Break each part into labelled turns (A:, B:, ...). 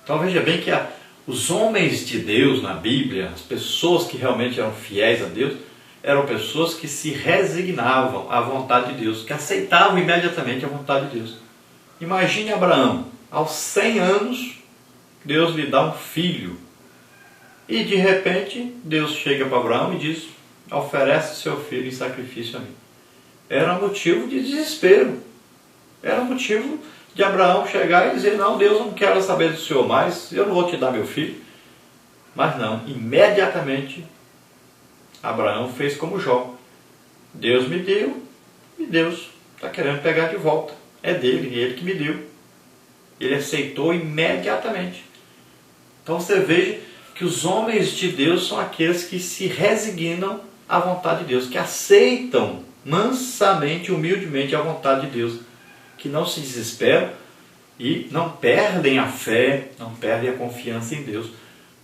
A: Então veja bem que os homens de Deus na Bíblia, as pessoas que realmente eram fiéis a Deus, eram pessoas que se resignavam à vontade de Deus, que aceitavam imediatamente a vontade de Deus. Imagine Abraão, aos 100 anos, Deus lhe dá um filho. E de repente, Deus chega para Abraão e diz: oferece seu filho em sacrifício a mim. Era motivo de desespero. Era motivo de Abraão chegar e dizer: não, Deus, eu não quero saber do Senhor mais, eu não vou te dar meu filho. Mas não, imediatamente Abraão fez como Jó. Deus me deu e Deus está querendo pegar de volta. É dele, ele que me deu. Ele aceitou imediatamente. Então você veja que os homens de Deus são aqueles que se resignam à vontade de Deus, que aceitam mansamente, humildemente a vontade de Deus, que não se desesperam e não perdem a fé, não perdem a confiança em Deus,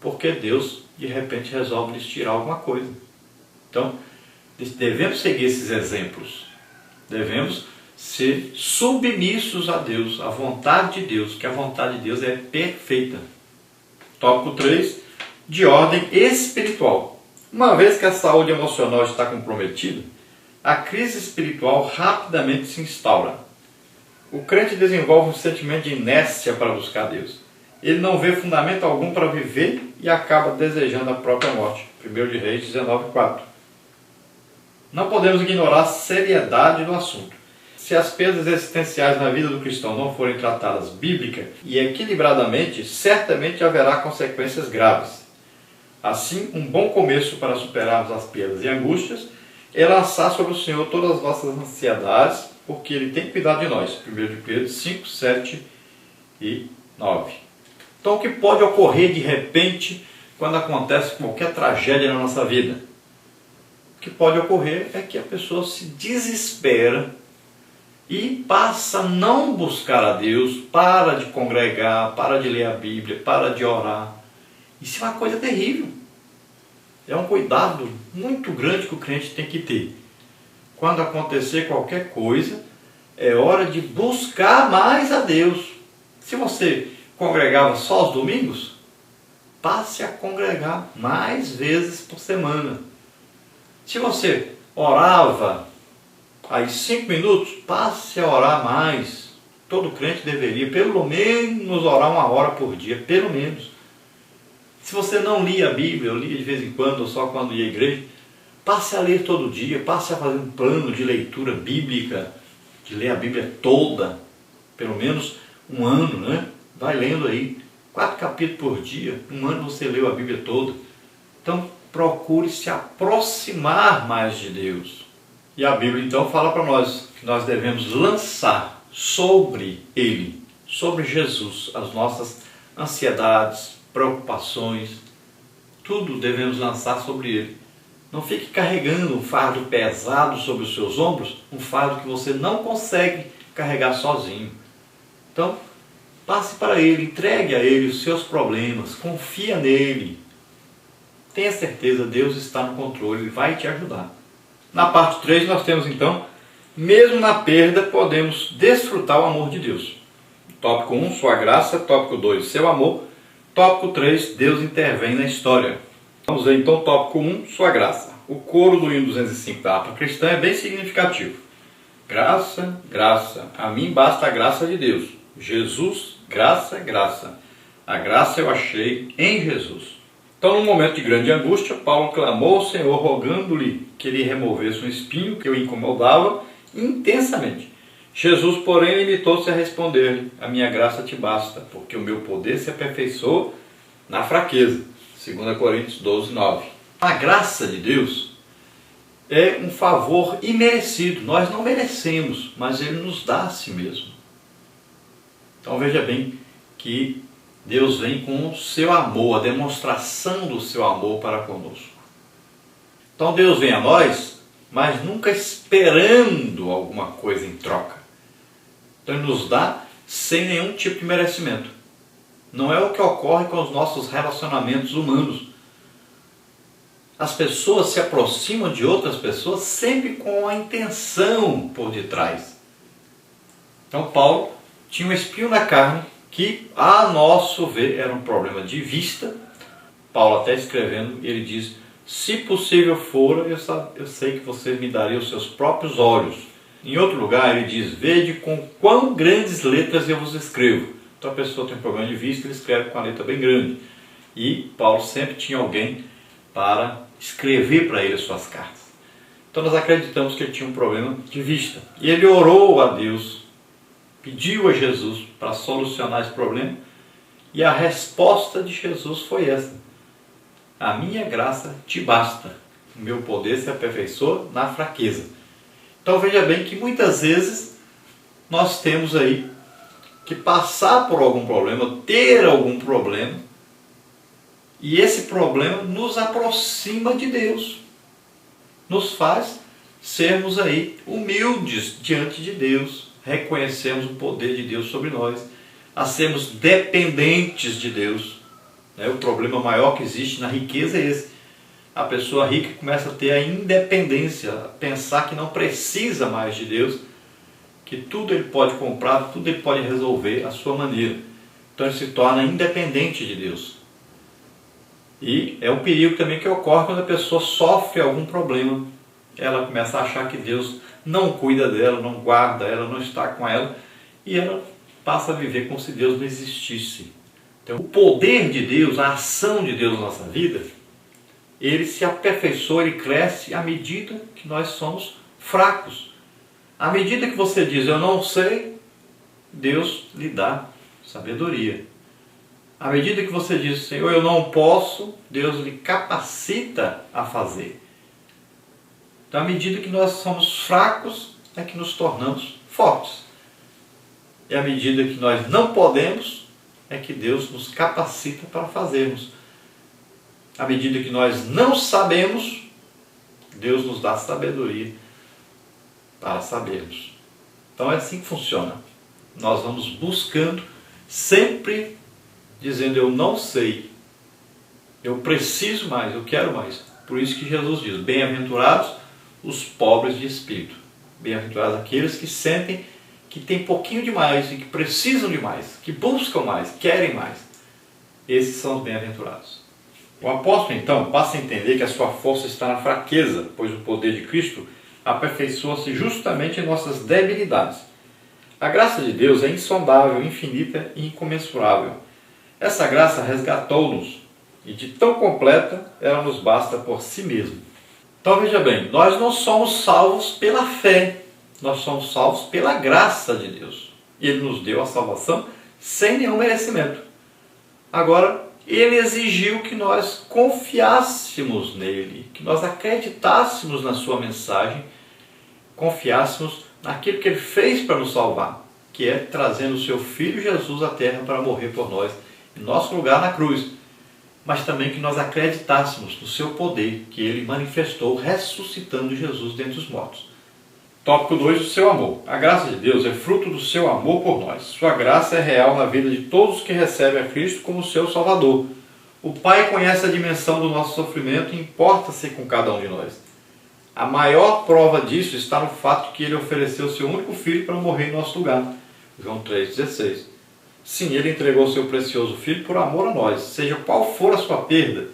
A: porque Deus de repente resolve lhes tirar alguma coisa. Então, devemos seguir esses exemplos, devemos ser submissos a Deus, à vontade de Deus, que a vontade de Deus é perfeita. Tópico 3, de ordem espiritual. Uma vez que a saúde emocional está comprometida, a crise espiritual rapidamente se instaura. O crente desenvolve um sentimento de inércia para buscar Deus. Ele não vê fundamento algum para viver e acaba desejando a própria morte. 1 de Reis 19:4. Não podemos ignorar a seriedade do assunto. Se as perdas existenciais na vida do cristão não forem tratadas bíblica e equilibradamente, certamente haverá consequências graves. Assim, um bom começo para superarmos as perdas e angústias é lançar sobre o Senhor todas as nossas ansiedades, porque Ele tem cuidado de nós. 1 de Pedro 5, 7 e 9. Então, o que pode ocorrer de repente quando acontece qualquer tragédia na nossa vida? O que pode ocorrer é que a pessoa se desespera e passa a não buscar a Deus, para de congregar, para de ler a Bíblia, para de orar. Isso é uma coisa terrível. É um cuidado muito grande que o crente tem que ter. Quando acontecer qualquer coisa, é hora de buscar mais a Deus. Se você congregava só aos domingos, passe a congregar mais vezes por semana. Se você orava aí 5 minutos, passe a orar mais. Todo crente deveria pelo menos orar 1 hora por dia, pelo menos. Se você não lia a Bíblia, eu lia de vez em quando, ou só quando ia à igreja, passe a ler todo dia, passe a fazer um plano de leitura bíblica, de ler a Bíblia toda, pelo menos 1 ano, né? Vai lendo aí, 4 capítulos por dia, 1 ano você leu a Bíblia toda. Então, procure se aproximar mais de Deus. E a Bíblia então fala para nós que nós devemos lançar sobre Ele, sobre Jesus, as nossas ansiedades, preocupações, tudo devemos lançar sobre Ele. Não fique carregando um fardo pesado sobre os seus ombros, um fardo que você não consegue carregar sozinho. Então, passe para Ele, entregue a Ele os seus problemas, confia nele. Tenha certeza, Deus está no controle, Ele vai te ajudar. Na parte 3 nós temos então, mesmo na perda podemos desfrutar o amor de Deus. Tópico 1, sua graça. Tópico 2, seu amor. Tópico 3, Deus intervém na história. Vamos ver então tópico 1, sua graça. O coro do hino 205 da harpa cristã é bem significativo. Graça, graça, a mim basta a graça de Deus. Jesus, graça, graça. A graça eu achei em Jesus. Então, num momento de grande angústia, Paulo clamou ao Senhor, rogando-lhe que ele removesse um espinho que o incomodava intensamente. Jesus, porém, limitou-se a responder-lhe: a minha graça te basta, porque o meu poder se aperfeiçoa na fraqueza. 2 Coríntios 12, 9. A graça de Deus é um favor imerecido. Nós não merecemos, mas Ele nos dá a si mesmo. Então veja bem que Deus vem com o seu amor, a demonstração do seu amor para conosco. Então Deus vem a nós, mas nunca esperando alguma coisa em troca. Então Ele nos dá sem nenhum tipo de merecimento. Não é o que ocorre com os nossos relacionamentos humanos. As pessoas se aproximam de outras pessoas sempre com a intenção por detrás. Então Paulo tinha um espinho na carne que, a nosso ver, era um problema de vista. Paulo até escrevendo, ele diz: se possível for, eu sei que vocês me dariam os seus próprios olhos. Em outro lugar ele diz: vede com quão grandes letras eu vos escrevo. Então a pessoa tem um problema de vista, ele escreve com a letra bem grande. E Paulo sempre tinha alguém para escrever para ele as suas cartas. Então nós acreditamos que ele tinha um problema de vista. E ele orou a Deus, pediu a Jesus para solucionar esse problema. E a resposta de Jesus foi essa: a minha graça te basta, o meu poder se aperfeiçoa na fraqueza. Então veja bem que muitas vezes nós temos aí que passar por algum problema, ter algum problema, e esse problema nos aproxima de Deus, nos faz sermos aí humildes diante de Deus, reconhecemos o poder de Deus sobre nós, a sermos dependentes de Deus. O problema maior que existe na riqueza é esse. A pessoa rica começa a ter a independência, a pensar que não precisa mais de Deus, que tudo ele pode comprar, tudo ele pode resolver à sua maneira. Então ele se torna independente de Deus. E é um perigo também que ocorre quando a pessoa sofre algum problema. Ela começa a achar que Deus não cuida dela, não guarda ela, não está com ela, e ela passa a viver como se Deus não existisse. Então, o poder de Deus, a ação de Deus na nossa vida, ele se aperfeiçoa, ele cresce à medida que nós somos fracos. À medida que você diz, eu não sei, Deus lhe dá sabedoria. À medida que você diz, Senhor, eu não posso, Deus lhe capacita a fazer. Então, à medida que nós somos fracos, é que nos tornamos fortes. E à medida que nós não podemos, é que Deus nos capacita para fazermos. À medida que nós não sabemos, Deus nos dá sabedoria para sabermos. Então é assim que funciona. Nós vamos buscando, sempre dizendo, eu não sei, eu preciso mais, eu quero mais. Por isso que Jesus diz, bem-aventurados os pobres de espírito. Bem-aventurados aqueles que sentem que tem pouquinho de mais e que precisam de mais, que buscam mais, querem mais. Esses são os bem-aventurados. O apóstolo, então, passa a entender que a sua força está na fraqueza, pois o poder de Cristo aperfeiçoa-se justamente em nossas debilidades. A graça de Deus é insondável, infinita e incomensurável. Essa graça resgatou-nos, e de tão completa, ela nos basta por si mesma. Então veja bem, nós não somos salvos pela fé, nós somos salvos pela graça de Deus. Ele nos deu a salvação sem nenhum merecimento. Agora, Ele exigiu que nós confiássemos nele, que nós acreditássemos na sua mensagem, confiássemos naquilo que Ele fez para nos salvar, que é trazendo o seu Filho Jesus à terra para morrer por nós, em nosso lugar na cruz. Mas também que nós acreditássemos no seu poder, que Ele manifestou ressuscitando Jesus dentre os mortos. Tópico 2, o seu amor. A graça de Deus é fruto do seu amor por nós. Sua graça é real na vida de todos que recebem a Cristo como seu Salvador. O Pai conhece a dimensão do nosso sofrimento e importa-se com cada um de nós. A maior prova disso está no fato que Ele ofereceu o seu único Filho para morrer em nosso lugar. João 3,16. Sim, Ele entregou o seu precioso Filho por amor a nós. Seja qual for a sua perda,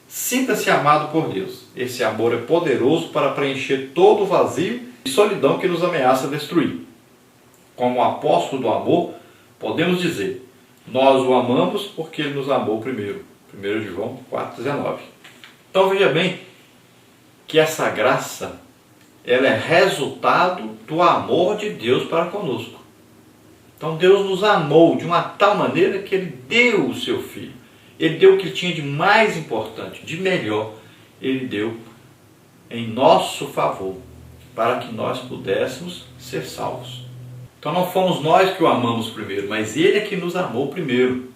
A: sinta-se amado por Deus. Esse amor é poderoso para preencher todo o vazio e solidão que nos ameaça destruir. Como apóstolo do amor, podemos dizer, nós o amamos porque Ele nos amou primeiro. 1 João 4,19. Então veja bem que essa graça, ela é resultado do amor de Deus para conosco. Então Deus nos amou de uma tal maneira que Ele deu o seu Filho. Ele deu o que Ele tinha de mais importante, de melhor. Ele deu em nosso favor, para que nós pudéssemos ser salvos. Então não fomos nós que o amamos primeiro, mas Ele é que nos amou primeiro.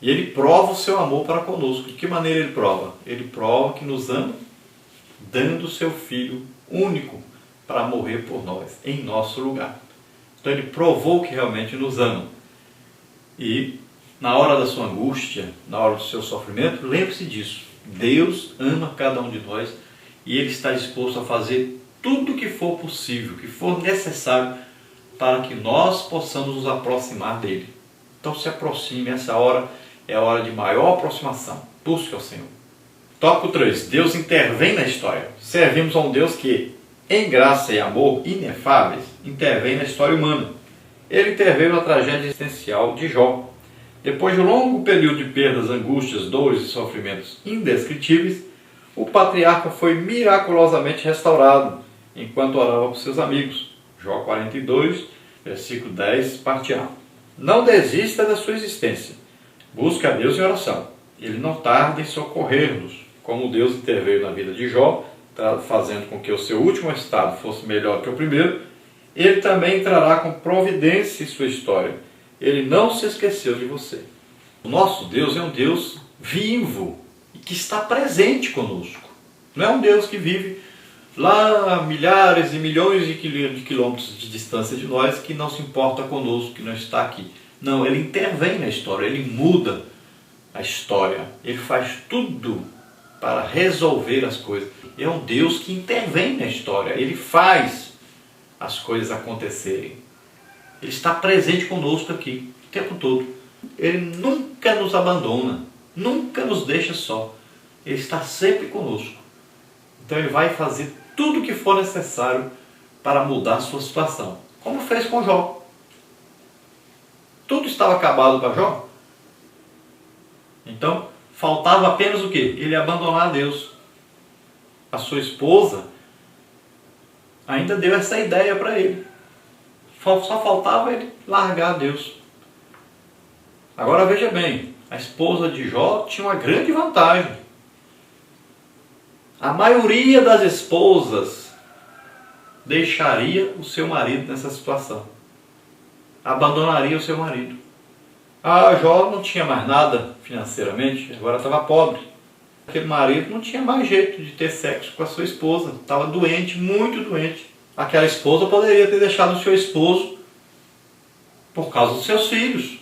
A: E Ele prova o seu amor para conosco. De que maneira Ele prova? Ele prova que nos ama, dando o seu Filho único para morrer por nós, em nosso lugar. Então Ele provou que realmente nos ama. E na hora da sua angústia, na hora do seu sofrimento, lembre-se disso. Deus ama cada um de nós e Ele está disposto a fazer tudo o que for possível, que for necessário para que nós possamos nos aproximar dEle. Então se aproxime, essa hora é a hora de maior aproximação. Busque ao Senhor. Tópico 3. Deus intervém na história. Servimos a um Deus que, em graça e amor inefáveis, intervém na história humana. Ele interveio na tragédia existencial de Jó. Depois de um longo período de perdas, angústias, dores e sofrimentos indescritíveis, o patriarca foi miraculosamente restaurado, enquanto orava por seus amigos. Jó 42, versículo 10, parte A. Não desista da sua existência. Busque a Deus em oração. Ele não tarda em socorrer-nos. Como Deus interveio na vida de Jó, fazendo com que o seu último estado fosse melhor que o primeiro, Ele também entrará com providência em sua história. Ele não se esqueceu de você. O nosso Deus é um Deus vivo e que está presente conosco. Não é um Deus que vive lá a milhares e milhões de quilômetros de distância de nós, que não se importa conosco, que não está aqui. Não, Ele intervém na história, Ele muda a história. Ele faz tudo para resolver as coisas. É um Deus que intervém na história. Ele faz as coisas acontecerem. Ele está presente conosco aqui, o tempo todo. Ele nunca nos abandona, nunca nos deixa só. Ele está sempre conosco. Então Ele vai fazer tudo o que for necessário para mudar a sua situação. Como fez com Jó. Tudo estava acabado para Jó. Então, faltava apenas o quê? Ele abandonar a Deus. A sua esposa ainda deu essa ideia para ele. Só faltava ele largar a Deus. Agora veja bem, a esposa de Jó tinha uma grande vantagem. A maioria das esposas deixaria o seu marido nessa situação. Abandonaria o seu marido. A Jó não tinha mais nada financeiramente, agora estava pobre. Aquele marido não tinha mais jeito de ter sexo com a sua esposa. Estava doente, muito doente. Aquela esposa poderia ter deixado o seu esposo por causa dos seus filhos.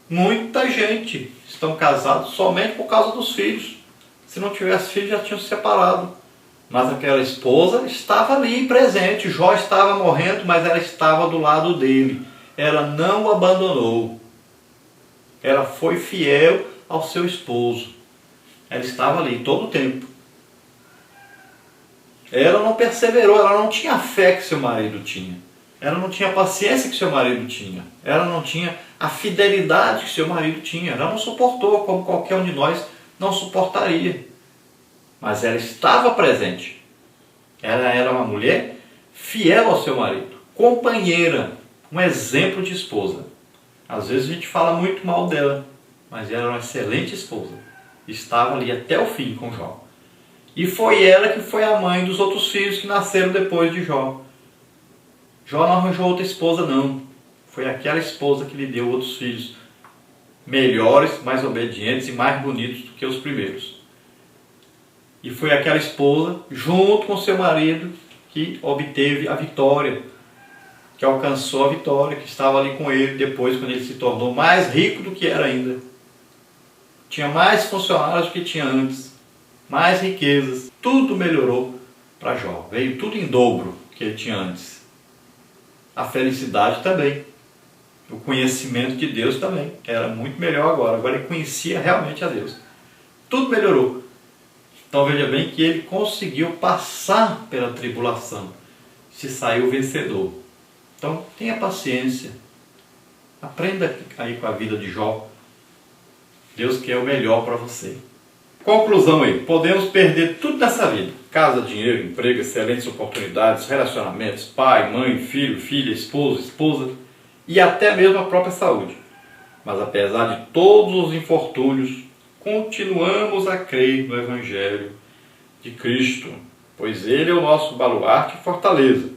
A: Muita gente estão casados somente por causa dos filhos. Se não tivesse filhos, já tinham se separado. Mas aquela esposa estava ali presente. Jó estava morrendo, mas ela estava do lado dele. Ela não o abandonou. Ela foi fiel ao seu esposo. Ela estava ali todo o tempo. Ela não perseverou, ela não tinha a fé que seu marido tinha. Ela não tinha a paciência que seu marido tinha. Ela não tinha a fidelidade que seu marido tinha. Ela não suportou, como qualquer um de nós não suportaria. Mas ela estava presente. Ela era uma mulher fiel ao seu marido, companheira, um exemplo de esposa. Às vezes a gente fala muito mal dela, mas ela era uma excelente esposa. Estava ali até o fim com Jó. E foi ela que foi a mãe dos outros filhos que nasceram depois de Jó. Jó não arranjou outra esposa, não. Foi aquela esposa que lhe deu outros filhos melhores, mais obedientes e mais bonitos do que os primeiros. E foi aquela esposa, junto com seu marido, que obteve a vitória, que alcançou a vitória, que estava ali com ele depois, quando ele se tornou mais rico do que era ainda. Tinha mais funcionários do que tinha antes, mais riquezas, tudo melhorou para Jó. Veio tudo em dobro que ele tinha antes. A felicidade também. O conhecimento de Deus também era muito melhor agora. Agora ele conhecia realmente a Deus. Tudo melhorou. Então veja bem que ele conseguiu passar pela tribulação. Se saiu vencedor. Então tenha paciência. Aprenda aí com a vida de Jó. Deus quer o melhor para você. Conclusão aí. Podemos perder tudo nessa vida. Casa, dinheiro, emprego, excelentes oportunidades, relacionamentos, pai, mãe, filho, filha, esposo, esposa e até mesmo a própria saúde. Mas apesar de todos os infortúnios, continuamos a crer no Evangelho de Cristo, pois Ele é o nosso baluarte e fortaleza.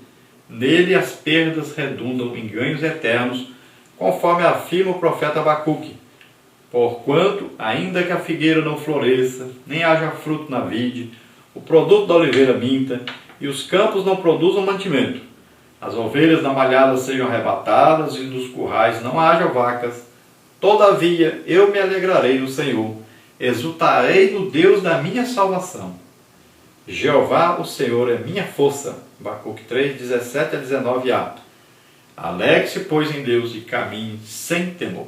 A: Nele as perdas redundam em ganhos eternos, conforme afirma o profeta Abacuque. Porquanto, ainda que a figueira não floresça, nem haja fruto na vide, o produto da oliveira minta, e os campos não produzam mantimento, as ovelhas na malhada sejam arrebatadas, e nos currais não haja vacas, todavia eu me alegrarei no Senhor, exultarei no Deus da minha salvação. Jeová, o Senhor, é minha força. Abacuque 3, 17 a 19a. Alegre-se, pois, em Deus e caminhe sem temor.